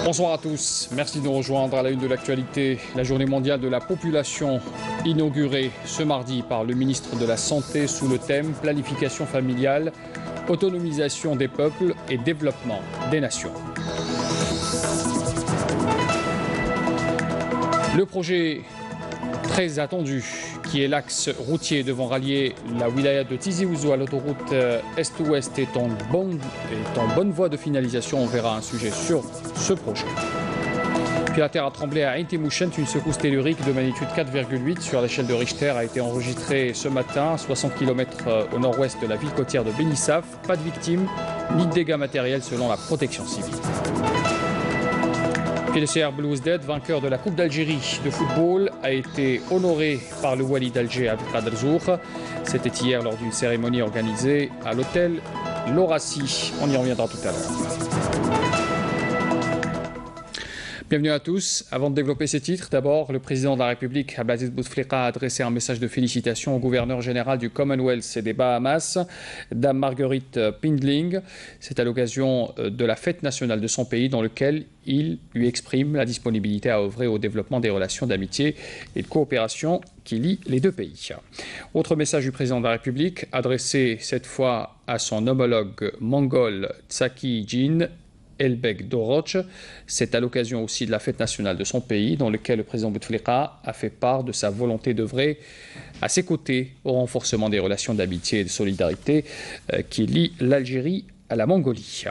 Bonsoir à tous, merci de nous rejoindre à la une de l'actualité. La journée mondiale de la population inaugurée ce mardi par le ministre de la Santé sous le thème planification familiale, autonomisation des peuples et développement des nations. Le projet très attendu, qui est l'axe routier devant rallier la wilaya de Tizi Ouzou à l'autoroute Est-Ouest, est en bonne voie de finalisation. On verra un sujet sur ce projet. Puis la terre a tremblé à Ain Timouchent. Une secousse tellurique de magnitude 4,8 sur l'échelle de Richter a été enregistrée ce matin à 60 km au nord-ouest de la ville côtière de Benissaf. Pas de victimes ni de dégâts matériels selon la protection civile. Puis le CR Belouizdad, vainqueur de la Coupe d'Algérie de football, a été honoré par le Wali d'Alger Abdelkader Zour. C'était hier lors d'une cérémonie organisée à l'hôtel L'Horacie. On y reviendra tout à l'heure. Bienvenue à tous. Avant de développer ces titres, d'abord, le président de la République, Abdelaziz Bouteflika, a adressé un message de félicitations au gouverneur général du Commonwealth et des Bahamas, Dame Marguerite Pindling. C'est à l'occasion de la fête nationale de son pays dans lequel il lui exprime la disponibilité à œuvrer au développement des relations d'amitié et de coopération qui lient les deux pays. Autre message du président de la République, adressé cette fois à son homologue mongol Tsaki Jin Elbek Doroch. C'est à l'occasion aussi de la fête nationale de son pays, dans lequel le président Bouteflika a fait part de sa volonté d'œuvrer à ses côtés au renforcement des relations d'amitié et de solidarité qui lient l'Algérie à la Mongolie.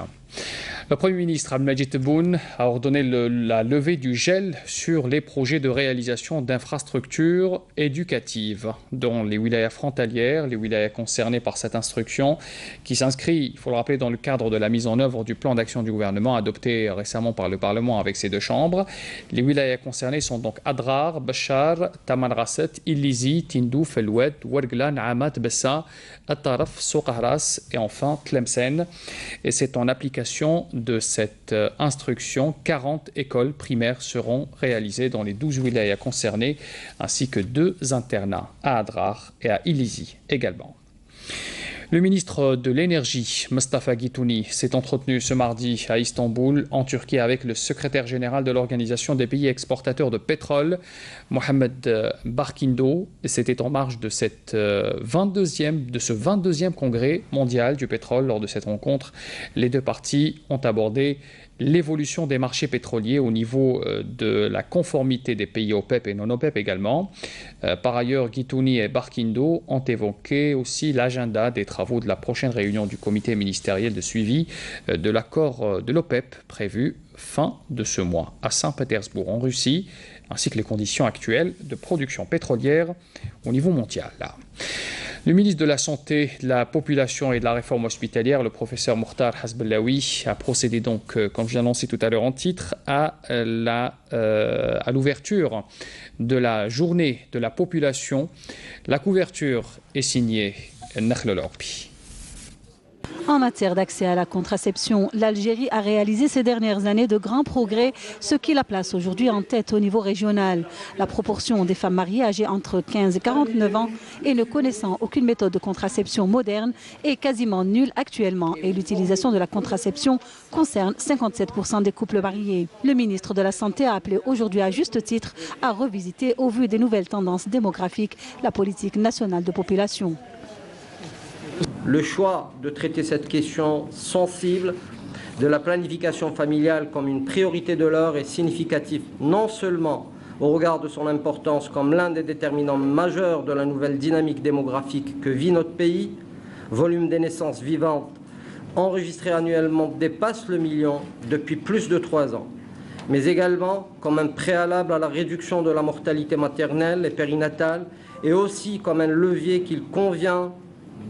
Le Premier ministre Abdelmadjid Tebboune a ordonné la levée du gel sur les projets de réalisation d'infrastructures éducatives dans les wilayas frontalières, les wilayas concernés par cette instruction, qui s'inscrit, il faut le rappeler, dans le cadre de la mise en œuvre du plan d'action du gouvernement adopté récemment par le Parlement avec ses deux chambres. Les wilayas concernés sont donc Adrar, Bachar, Tamanrasset, Illizi, Tindouf, El Oued, Ouergla, Naamat, Bessa, Ataraf, Soqahras et enfin Tlemcen. Et c'est en application de cette instruction, 40 écoles primaires seront réalisées dans les 12 wilayas concernés, ainsi que 2 internats à Adrar et à Illizi également. Le ministre de l'Énergie, Mustafa Guitouni, s'est entretenu ce mardi à Istanbul, en Turquie, avec le secrétaire général de l'Organisation des pays exportateurs de pétrole, Mohamed Barkindo. C'était en marge de ce 22e congrès mondial du pétrole. Lors de cette rencontre, les deux parties ont abordé l'évolution des marchés pétroliers au niveau de la conformité des pays OPEP et non-OPEP également. Par ailleurs, Guitouni et Barkindo ont évoqué aussi l'agenda des travaux de la prochaine réunion du comité ministériel de suivi de l'accord de l'OPEP prévu fin de ce mois à Saint-Pétersbourg en Russie, ainsi que les conditions actuelles de production pétrolière au niveau mondial. Le ministre de la Santé, de la Population et de la Réforme hospitalière, le professeur Mokhtar Hasbellaoui, a procédé donc, comme je l'ai annoncé tout à l'heure en titre, à l'ouverture de la journée de la population. La couverture est signée Nakhl El-Orbi. En matière d'accès à la contraception, l'Algérie a réalisé ces dernières années de grands progrès, ce qui la place aujourd'hui en tête au niveau régional. La proportion des femmes mariées âgées entre 15 et 49 ans et ne connaissant aucune méthode de contraception moderne est quasiment nulle actuellement et l'utilisation de la contraception concerne 57% des couples mariés. Le ministre de la Santé a appelé aujourd'hui à juste titre à revisiter, au vu des nouvelles tendances démographiques, la politique nationale de population. Le choix de traiter cette question sensible de la planification familiale comme une priorité de l'heure est significatif non seulement au regard de son importance comme l'un des déterminants majeurs de la nouvelle dynamique démographique que vit notre pays, volume des naissances vivantes enregistrées annuellement dépasse le million depuis plus de 3 ans, mais également comme un préalable à la réduction de la mortalité maternelle et périnatale et aussi comme un levier qu'il convient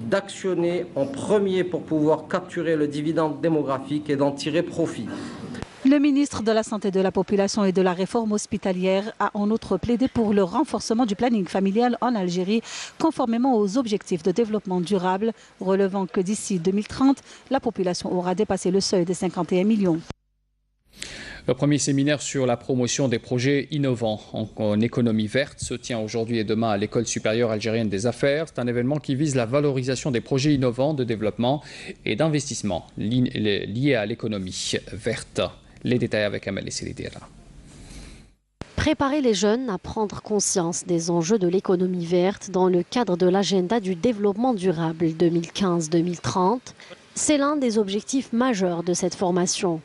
d'actionner en premier pour pouvoir capturer le dividende démographique et d'en tirer profit. Le ministre de la Santé de la Population et de la Réforme hospitalière a en outre plaidé pour le renforcement du planning familial en Algérie, conformément aux objectifs de développement durable, relevant que d'ici 2030, la population aura dépassé le seuil des 51 millions. Le premier séminaire sur la promotion des projets innovants en économie verte se tient aujourd'hui et demain à l'École supérieure algérienne des affaires. C'est un événement qui vise la valorisation des projets innovants de développement et d'investissement liés à l'économie verte. Les détails avec Amal Esselidera. Préparer les jeunes à prendre conscience des enjeux de l'économie verte dans le cadre de l'agenda du développement durable 2015-2030, c'est l'un des objectifs majeurs de cette formation.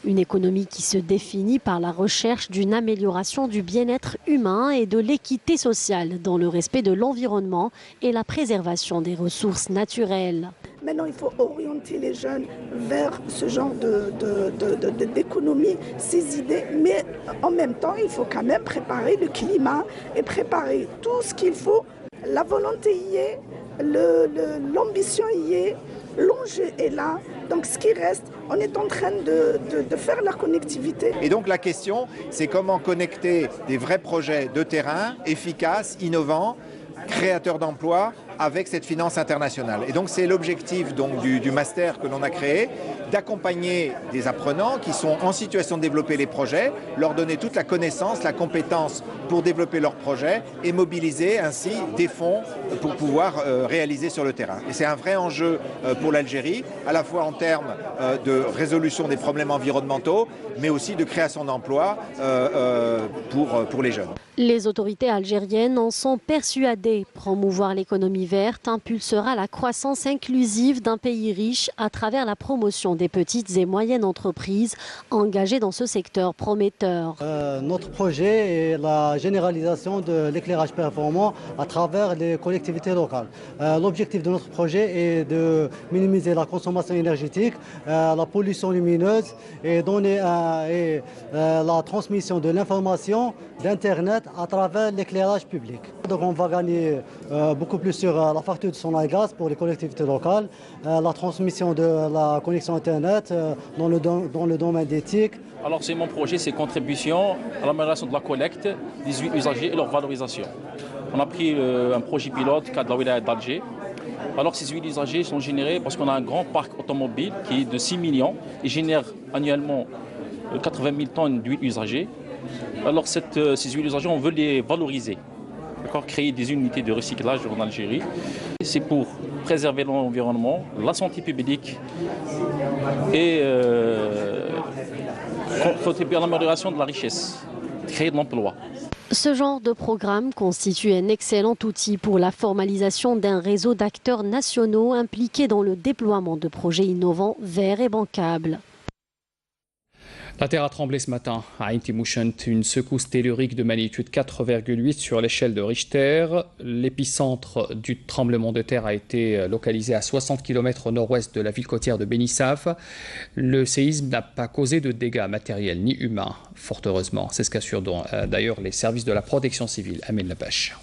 Une économie qui se définit par la recherche d'une amélioration du bien-être humain et de l'équité sociale dans le respect de l'environnement et la préservation des ressources naturelles. Maintenant, il faut orienter les jeunes vers ce genre d'économie, ces idées. Mais en même temps, il faut quand même préparer le climat et préparer tout ce qu'il faut. La volonté y est, l'ambition y est, l'enjeu est là. Donc ce qui reste, on est en train de faire la connectivité. Et donc la question, c'est comment connecter des vrais projets de terrain, efficaces, innovants, créateurs d'emplois, avec cette finance internationale. Et donc c'est l'objectif du master que l'on a créé, d'accompagner des apprenants qui sont en situation de développer les projets, leur donner toute la connaissance, la compétence pour développer leurs projets et mobiliser ainsi des fonds pour pouvoir réaliser sur le terrain. Et c'est un vrai enjeu pour l'Algérie, à la fois en termes de résolution des problèmes environnementaux, mais aussi de création d'emplois pour les jeunes. Les autorités algériennes en sont persuadées. Promouvoir l'économie verte impulsera la croissance inclusive d'un pays riche à travers la promotion des petites et moyennes entreprises engagées dans ce secteur prometteur. Notre projet est la généralisation de l'éclairage performant à travers les collectivités locales. L'objectif de notre projet est de minimiser la consommation énergétique, la pollution lumineuse et donner la transmission de l'information d'Internet à travers l'éclairage public. Donc on va gagner beaucoup plus sur la facture de son gaz pour les collectivités locales, la transmission de la connexion Internet dans le domaine d'éthique. Alors c'est mon projet, c'est contribution à l'amélioration de la collecte des huiles usagées et leur valorisation. On a pris un projet pilote cadre de la wilaya d'Alger. Alors ces huiles usagées sont générées parce qu'on a un grand parc automobile qui est de 6 millions et génère annuellement 80 000 tonnes d'huile usagée. Alors ces huiles usagées, on veut les valoriser, créer des unités de recyclage en Algérie. C'est pour préserver l'environnement, la santé publique et contribuer à l'amélioration de la richesse, créer de l'emploi. Ce genre de programme constitue un excellent outil pour la formalisation d'un réseau d'acteurs nationaux impliqués dans le déploiement de projets innovants, verts et bancables. La terre a tremblé ce matin à Ain Timouchent, une secousse tellurique de magnitude 4,8 sur l'échelle de Richter. L'épicentre du tremblement de terre a été localisé à 60 km au nord-ouest de la ville côtière de Beni Suef. Le séisme n'a pas causé de dégâts matériels ni humains, fort heureusement. C'est ce qu'assurent d'ailleurs les services de la protection civile. Amin Labache.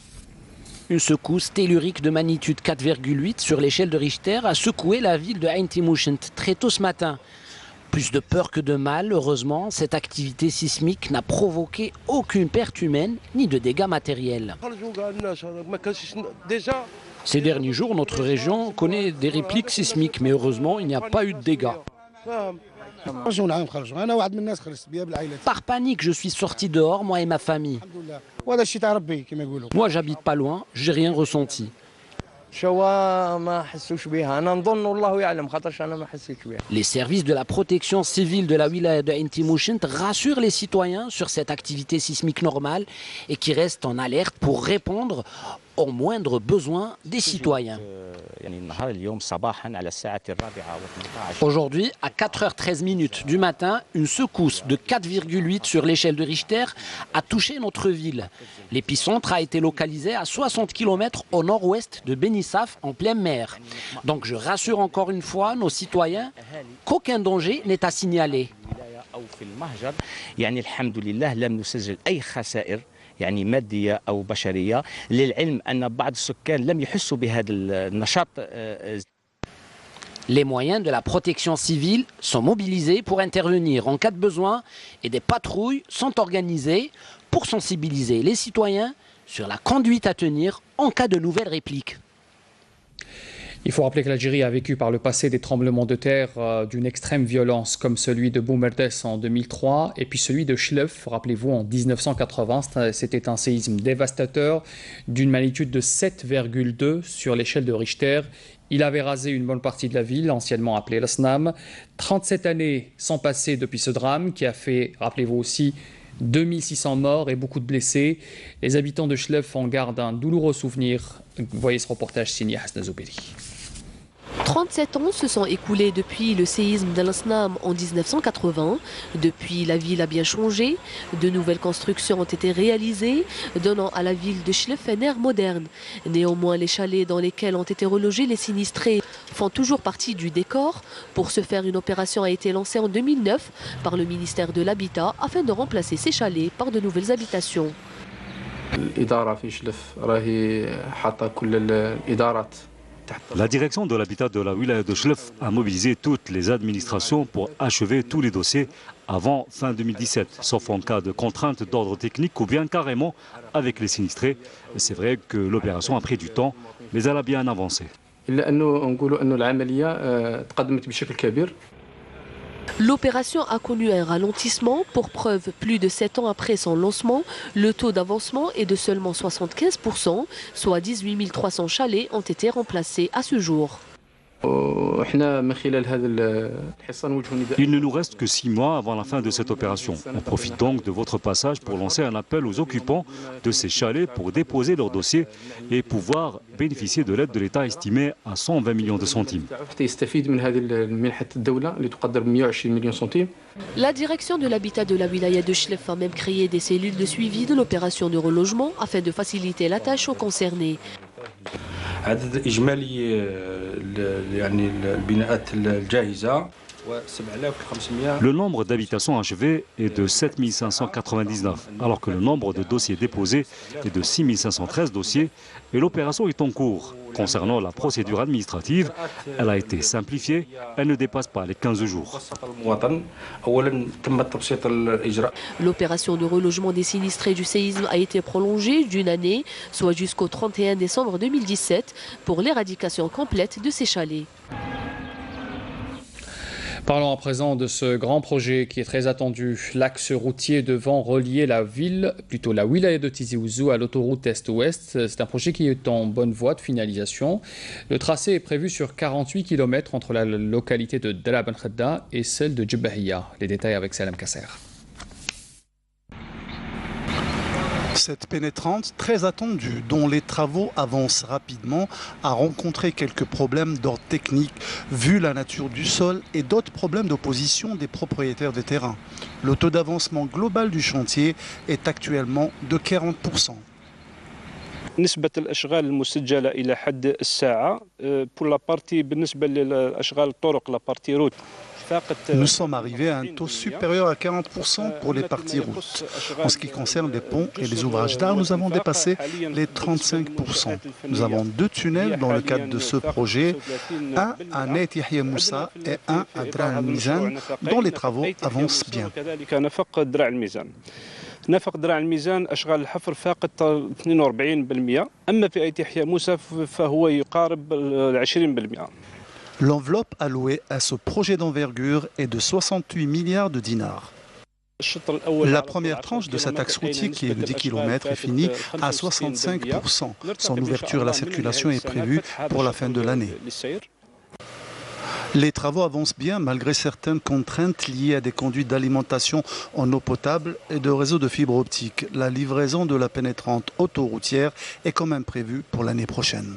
Une secousse tellurique de magnitude 4,8 sur l'échelle de Richter a secoué la ville de Ain Timouchent très tôt ce matin. Plus de peur que de mal, heureusement, cette activité sismique n'a provoqué aucune perte humaine ni de dégâts matériels. Ces derniers jours, notre région connaît des répliques sismiques, mais heureusement, il n'y a pas eu de dégâts. Par panique, je suis sorti dehors, moi et ma famille. Moi, j'habite pas loin, j'ai rien ressenti. Les services de la protection civile de la wilaya de Ain Timouchent rassurent les citoyens sur cette activité sismique normale et qui restent en alerte pour répondre aux moindres besoins des citoyens. Aujourd'hui, à 4h13 du matin, une secousse de 4,8 sur l'échelle de Richter a touché notre ville. L'épicentre a été localisé à 60 km au nord-ouest de Beni Suef, en pleine mer. Donc je rassure encore une fois nos citoyens qu'aucun danger n'est à signaler. يعني مادية أو بشرية للعلم أن بعض السكان لم يحسوا بهذا النشاط. Les moyens de la protection civile sont mobilisés pour intervenir en cas de besoin et des patrouilles sont organisées pour sensibiliser les citoyens sur la conduite à tenir en cas de nouvelles répliques. Il faut rappeler que l'Algérie a vécu par le passé des tremblements de terre d'une extrême violence, comme celui de Boumerdes en 2003 et puis celui de Chlef, rappelez-vous, en 1980. C'était un séisme dévastateur d'une magnitude de 7,2 sur l'échelle de Richter. Il avait rasé une bonne partie de la ville, anciennement appelée Lasnam. 37 années sont passées depuis ce drame qui a fait, rappelez-vous aussi, 2600 morts et beaucoup de blessés. Les habitants de Chlef en gardent un douloureux souvenir. Voyez ce reportage signé Hasna Zouberi. 37 ans se sont écoulés depuis le séisme d'Al-Asnam en 1980. Depuis, la ville a bien changé. De nouvelles constructions ont été réalisées, donnant à la ville de Chlef un air moderne. Néanmoins, les chalets dans lesquels ont été relogés les sinistrés font toujours partie du décor. Pour ce faire, une opération a été lancée en 2009 par le ministère de l'Habitat afin de remplacer ces chalets par de nouvelles habitations. La direction de l'habitat de la wilaya de Chlef a mobilisé toutes les administrations pour achever tous les dossiers avant fin 2017, sauf en cas de contrainte d'ordre technique ou bien carrément avec les sinistrés. C'est vrai que l'opération a pris du temps, mais elle a bien avancé. L'opération a connu un ralentissement. Pour preuve, plus de 7 ans après son lancement, le taux d'avancement est de seulement 75%, soit 18 300 chalets ont été remplacés à ce jour. Il ne nous reste que 6 mois avant la fin de cette opération. On profite donc de votre passage pour lancer un appel aux occupants de ces chalets pour déposer leur dossier et pouvoir bénéficier de l'aide de l'État estimée à 120 millions de centimes. La direction de l'habitat de la wilaya de Chlef a même créé des cellules de suivi de l'opération de relogement afin de faciliter la tâche aux concernés. عدد إجمالي يعني البناءات الجاهزة. Le nombre d'habitations achevées est de 7599, alors que le nombre de dossiers déposés est de 6513 dossiers et l'opération est en cours. Concernant la procédure administrative, elle a été simplifiée, elle ne dépasse pas les 15 jours. L'opération de relogement des sinistrés du séisme a été prolongée d'une année, soit jusqu'au 31 décembre 2017, pour l'éradication complète de ces chalets. Parlons à présent de ce grand projet qui est très attendu. L'axe routier devant relier la ville, plutôt la wilaya de Tizi Ouzou à l'autoroute Est-Ouest. C'est un projet qui est en bonne voie de finalisation. Le tracé est prévu sur 48 km entre la localité de Dala Ben Khedda et celle de Djebahia. Les détails avec Salam Kasser. Cette pénétrante, très attendue, dont les travaux avancent rapidement, a rencontré quelques problèmes d'ordre technique, vu la nature du sol et d'autres problèmes d'opposition des propriétaires des terrains. Le taux d'avancement global du chantier est actuellement de 40%. نسبة الأشغال المسجلة إلى حد الساعة pour la partie بالنسبة للأشغال الطرق la partie route. Nous sommes arrivés à un taux supérieur à 40% pour les parties routes. En ce qui concerne les ponts et les ouvrages d'art, nous avons dépassé les 35%. Nous avons 2 tunnels dans le cadre de ce projet, un à Neit Yahya Moussa et un à Dra' al-Mizan, dont les travaux avancent bien. نفق دراع الميزان أشغال الحفر فاقت 42%، أما في أيت يحيى موسى فهو يقارب 20%. L'enveloppe allouée à ce projet d'envergure est de 68 milliards de dinars. La première tranche de cet axe routier, qui est de 10 km, est finie à 65%. Son ouverture à la circulation est prévue pour la fin de l'année. Les travaux avancent bien malgré certaines contraintes liées à des conduites d'alimentation en eau potable et de réseaux de fibres optiques. La livraison de la pénétrante autoroutière est quand même prévue pour l'année prochaine.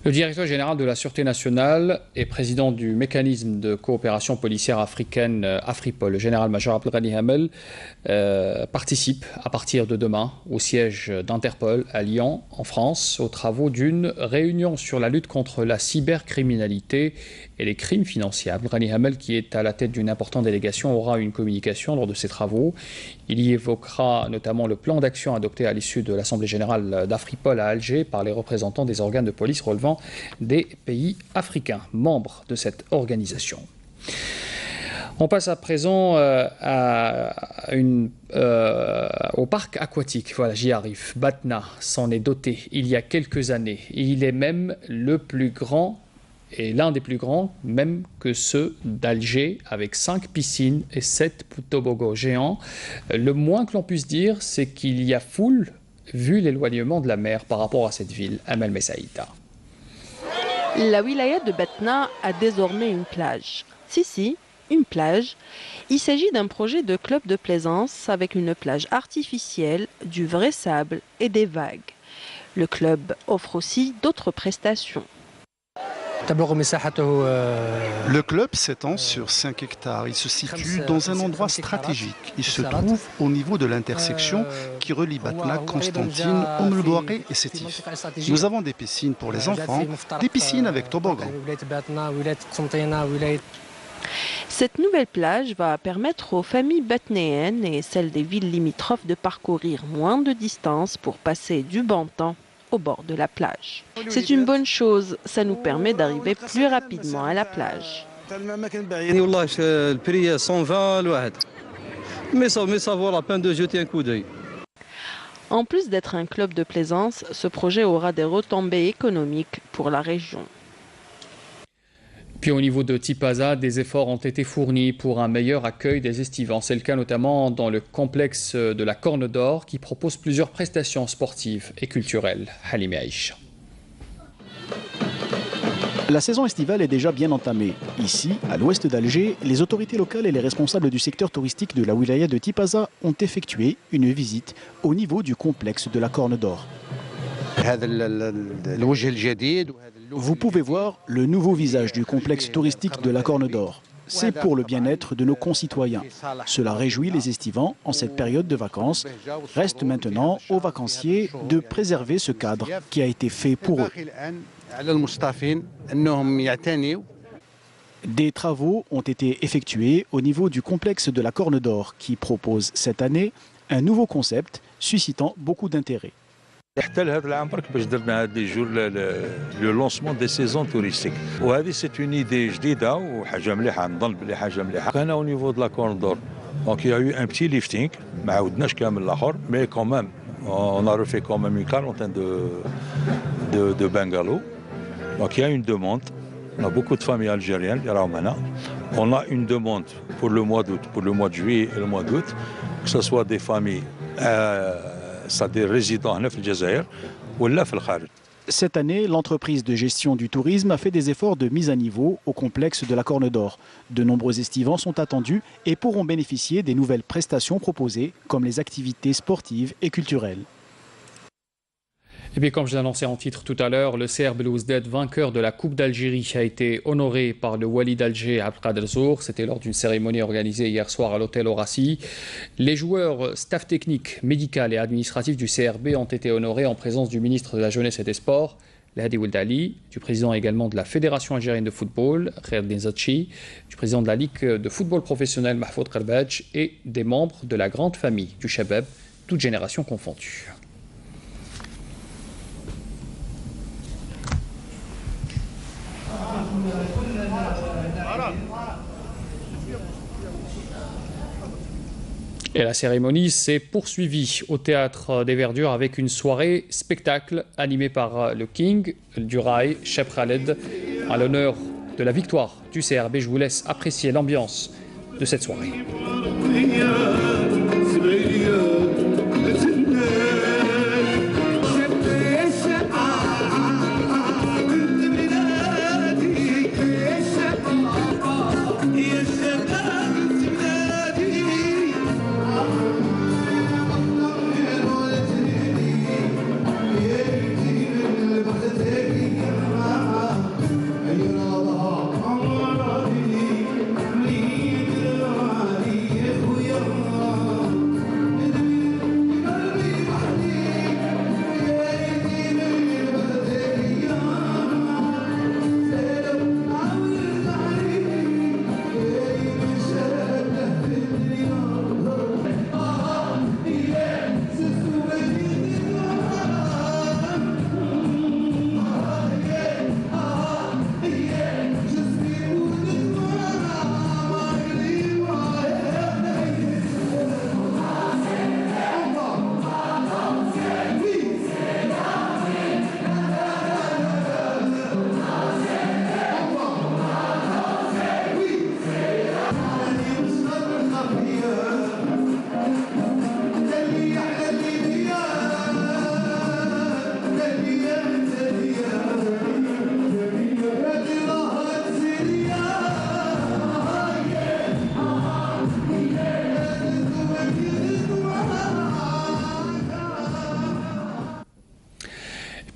Le directeur général de la Sûreté nationale et président du mécanisme de coopération policière africaine Afripol, le général-major Abdelghani Hamel, participe à partir de demain au siège d'Interpol à Lyon, en France, aux travaux d'une réunion sur la lutte contre la cybercriminalité et les crimes financiers. Abdelghani Hamel, qui est à la tête d'une importante délégation, aura une communication lors de ces travaux. Il y évoquera notamment le plan d'action adopté à l'issue de l'Assemblée générale d'Afripol à Alger par les représentants des organes de police relevant des pays africains, membres de cette organisation. On passe à présent au parc aquatique. Voilà, j'y arrive. Batna s'en est doté il y a quelques années. Il est même le plus grand et l'un des plus grands, même que ceux d'Alger, avec 5 piscines et 7 toboggans géants. Le moins que l'on puisse dire, c'est qu'il y a foule, vu l'éloignement de la mer par rapport à cette ville, Amal Messaïta. La wilaya de Batna a désormais une plage. Si, une plage. Il s'agit d'un projet de club de plaisance avec une plage artificielle, du vrai sable et des vagues. Le club offre aussi d'autres prestations. Le club s'étend sur 5 hectares. Il se situe dans un endroit stratégique. Il se trouve au niveau de l'intersection qui relie Batna, Constantine, Oumel-Douaré et Sétif. Nous avons des piscines pour les enfants, des piscines avec toboggan. Cette nouvelle plage va permettre aux familles batnéennes et celles des villes limitrophes de parcourir moins de distance pour passer du bon temps au bord de la plage. C'est une bonne chose, ça nous permet d'arriver plus rapidement à la plage. En plus d'être un club de plaisance, ce projet aura des retombées économiques pour la région. Puis au niveau de Tipaza, des efforts ont été fournis pour un meilleur accueil des estivants. C'est le cas notamment dans le complexe de la Corne d'Or qui propose plusieurs prestations sportives et culturelles. Halime Aïcha. La saison estivale est déjà bien entamée. Ici, à l'ouest d'Alger, les autorités locales et les responsables du secteur touristique de la wilaya de Tipaza ont effectué une visite au niveau du complexe de la Corne d'Or. Vous pouvez voir le nouveau visage du complexe touristique de la Corne d'Or. C'est pour le bien-être de nos concitoyens. Cela réjouit les estivants en cette période de vacances. Reste maintenant aux vacanciers de préserver ce cadre qui a été fait pour eux. Des travaux ont été effectués au niveau du complexe de la Corne d'Or qui propose cette année un nouveau concept suscitant beaucoup d'intérêt. Le lancement des saisons touristiques. C'est une idée جديدة وحاجة مليحة نظن بلي حاجة مليحة. كان au niveau de la Corne d'Or. Donc il y a eu un petit lifting, ما عاودناش كامل الآخر, mais quand même on a refait quand même une quarantaine de bungalows. Donc il y a une demande. On a beaucoup de familles algériennes, on a une demande pour le mois d'août, pour le mois de juillet et le mois d'août, que ce soit des familles c'est-à-dire résidents en Algérie ou là في الخارج. Cette année, l'entreprise de gestion du tourisme a fait des efforts de mise à niveau au complexe de la Corne d'Or. De nombreux estivants sont attendus et pourront bénéficier des nouvelles prestations proposées, comme les activités sportives et culturelles. Et bien, comme je l'ai annoncé en titre tout à l'heure, le CR Belouizdad, vainqueur de la Coupe d'Algérie, a été honoré par le Wali d'Alger, Abdelkader Zour. C'était lors d'une cérémonie organisée hier soir à l'hôtel Orassi. Les joueurs, staff technique, médical et administratif du CRB ont été honorés en présence du ministre de la Jeunesse et des Sports, Lahadi Oueldali, du président également de la Fédération algérienne de football, Khair Zachi, du président de la Ligue de football professionnel, Mahfoud Karbadj, et des membres de la grande famille du Shabab, toutes générations confondues. Et la cérémonie s'est poursuivie au Théâtre des Verdures avec une soirée spectacle animée par le King du Rail, Cheb Khaled, à l'honneur de la victoire du CRB. Je vous laisse apprécier l'ambiance de cette soirée.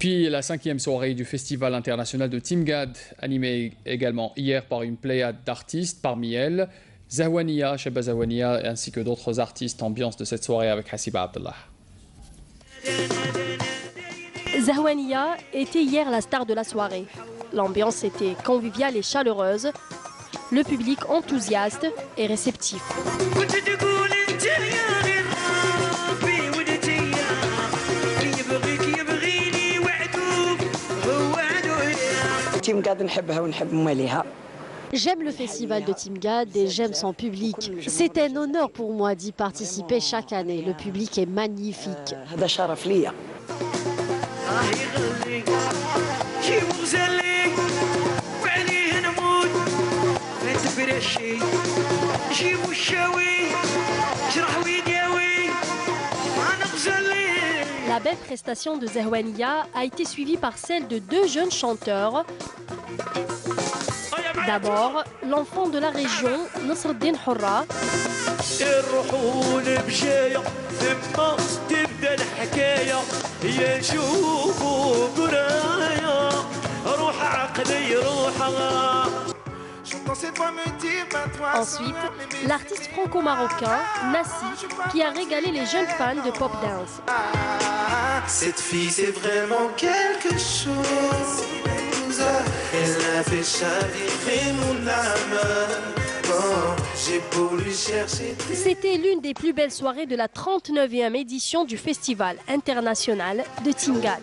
Puis la 5e soirée du Festival international de Timgad, animée également hier par une pléiade d'artistes, parmi elles Zahwania, Cheba Zahwania, ainsi que d'autres artistes. Ambiance de cette soirée avec Hassiba Abdallah. Zahwania était hier la star de la soirée. L'ambiance était conviviale et chaleureuse. Le public enthousiaste et réceptif. J'aime le festival de Timgad et j'aime son public. C'est un honneur pour moi d'y participer chaque année. Le public est magnifique. La belle prestation de Zahwania a été suivie par celle de 2 jeunes chanteurs. D'abord, l'enfant de la région, Nasreddin Hourra. Ensuite, l'artiste franco-marocain, Nassi, qui a régalé les jeunes fans de pop dance. Cette fille, c'est vraiment quelque chose. Elle a fait chavirer mon âme. J'ai beau lui chercher. C'était l'une des plus belles soirées de la 39e édition du Festival international de Timgad.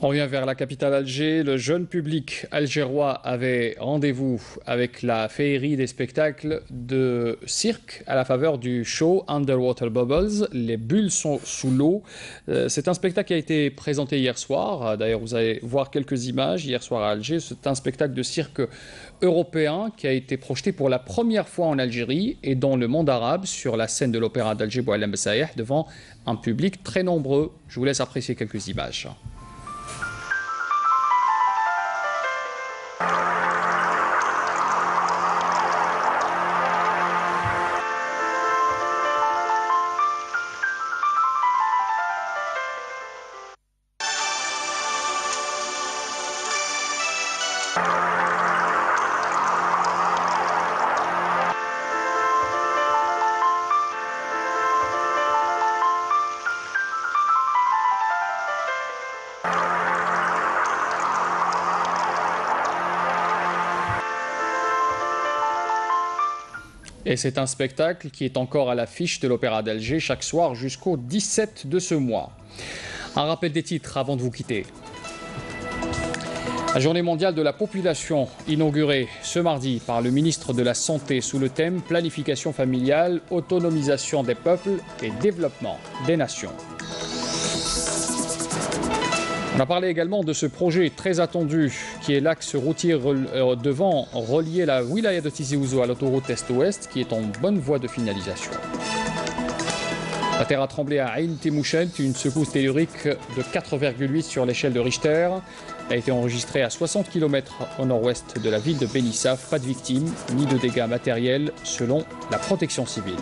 On revient vers la capitale Alger. Le jeune public algérois avait rendez-vous avec la féerie des spectacles de cirque à la faveur du show Underwater Bubbles. Les bulles sont sous l'eau. C'est un spectacle qui a été présenté hier soir. D'ailleurs, vous allez voir quelques images hier soir à Alger. C'est un spectacle de cirque européen qui a été projeté pour la première fois en Algérie et dans le monde arabe sur la scène de l'opéra d'Alger Boualem Bessaïh devant un public très nombreux. Je vous laisse apprécier quelques images. Et c'est un spectacle qui est encore à l'affiche de l'Opéra d'Alger chaque soir jusqu'au 17 de ce mois. Un rappel des titres avant de vous quitter. La journée mondiale de la population, inaugurée ce mardi par le ministre de la Santé sous le thème « Planification familiale, autonomisation des peuples et développement des nations ». On a parlé également de ce projet très attendu qui est l'axe routier devant relier la wilaya de Tizi Ouzou à l'autoroute Est-Ouest qui est en bonne voie de finalisation. La terre a tremblé à Ain Timouchent, une secousse tellurique de 4,8 sur l'échelle de Richter. Elle a été enregistrée à 60 km au nord-ouest de la ville de Benissaf. Pas de victimes ni de dégâts matériels selon la protection civile.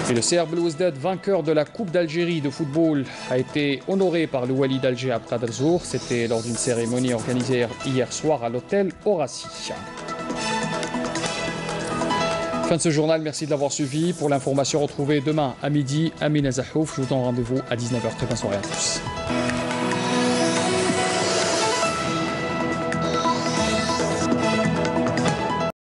Et le CR Belouizdad, vainqueur de la Coupe d'Algérie de football, a été honoré par le Wali d'Alger Abd Alzour. C'était lors d'une cérémonie organisée hier soir à l'hôtel Horaci. Fin de ce journal, merci de l'avoir suivi. Pour l'information, retrouvez demain à midi Amina Zahouf. Je vous donne rendez-vous à 19h. Très bonne soirée à tous.